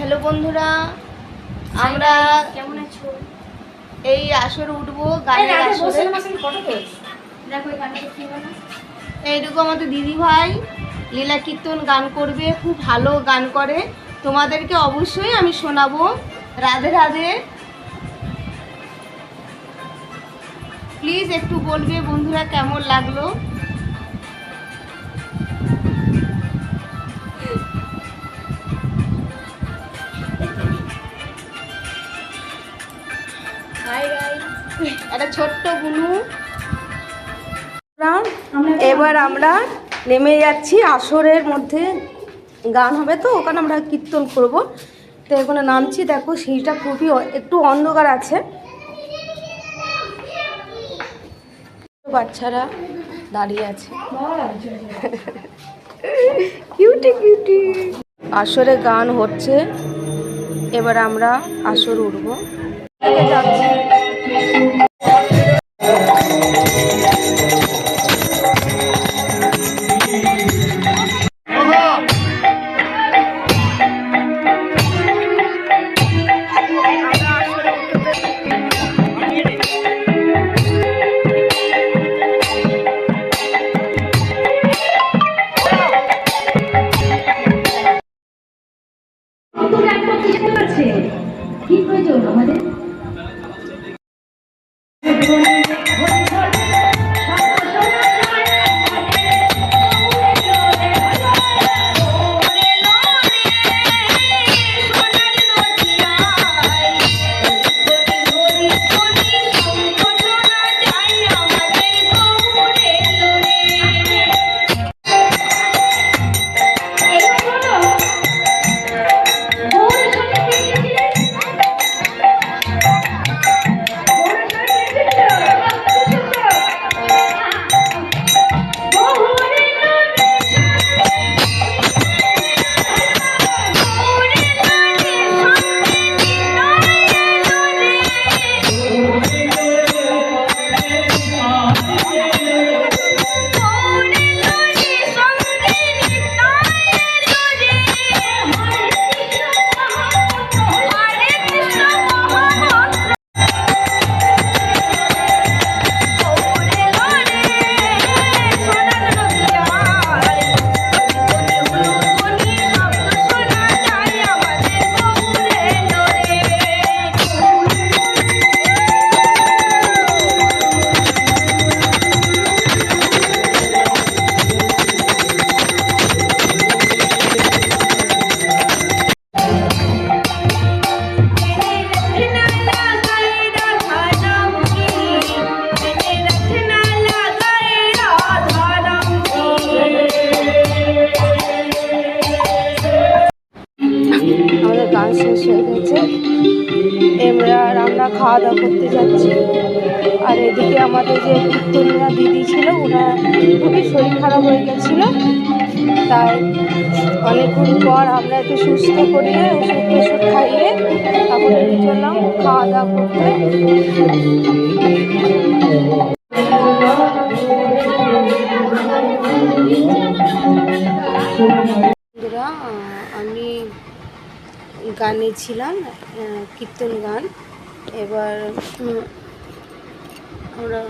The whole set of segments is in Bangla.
হ্যালো বন্ধুরা, আমরা কেমন আছো? এই আসরে উঠবো গানের আসরে। দেখো এই গানটা কি বলো, এইটুকু আমাদের দিদি ভাই লীলা কীর্তন গান করবে, খুব ভালো গান করে। তোমাদেরকে অবশ্যই আমি শোনাবো। রাধে রাধে। প্লিজ একটু বলবে বন্ধুরা কেমন লাগলো। একটা ছোট্ট বুনু। এবার আমরা নেমে যাচ্ছি, আসরের মধ্যে গান হবে তো ওখানে আমরা কীর্তন করব। তো এখানে নামছি, দেখো সেইটা খুবই একটু অন্ধকার আছে। বাচ্চারা দাঁড়িয়ে আছে, কিউটি কিউটি। আসরে গান হচ্ছে, এবার আমরা আসর উঠবো। যাচ্ছি। কি প্রয়োজন আমাদের? গান শেষ হয়ে গেছে, এবার আমরা খাওয়া দাওয়া করতে যাচ্ছি। আর এদিকে আমাদের যে কীর্তনীয়া দিদি ছিল, ওনার খুবই শরীর খারাপ হয়ে গেছিল, তাই অনেকক্ষণ পর আমরা একটু সুস্থ করিয়ে ওষুধ টষুধ খাইয়ে তারপরে চললাম খাওয়া দাওয়া করতে। আমি গানে ছিলাম, কীর্তন গান। এবার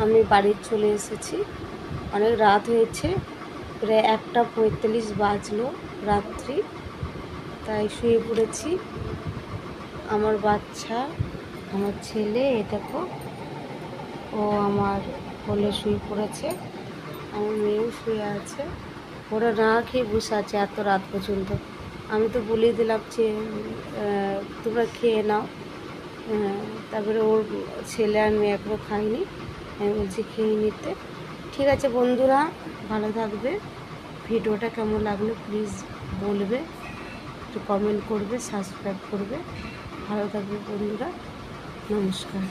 আমি বাড়ি চলে এসেছি, অনেক রাত হয়েছে, প্রায় 1:45 বাজলো রাত্রি, তাই শুয়ে পড়েছি। আমার বাচ্চা, আমার ছেলে, এ দেখো ও আমার কোলে শুয়ে পড়েছে, আমার মেয়েও শুয়ে আছে। ওরা না খেয়ে বসে আছে এত রাত পর্যন্ত। আমি তো বলে দিলাম যে তোমরা খেয়ে নাও, তারপরে ওর ছেলে আর মেয়ে এখনও খায়নি, আমি বলছি খেয়ে নিতে। ঠিক আছে বন্ধুরা, ভালো থাকবে। ভিডিওটা কেমন লাগলো প্লিজ বলবে, একটু কমেন্ট করবে, সাবস্ক্রাইব করবে। ভালো থাকবে বন্ধুরা, নমস্কার।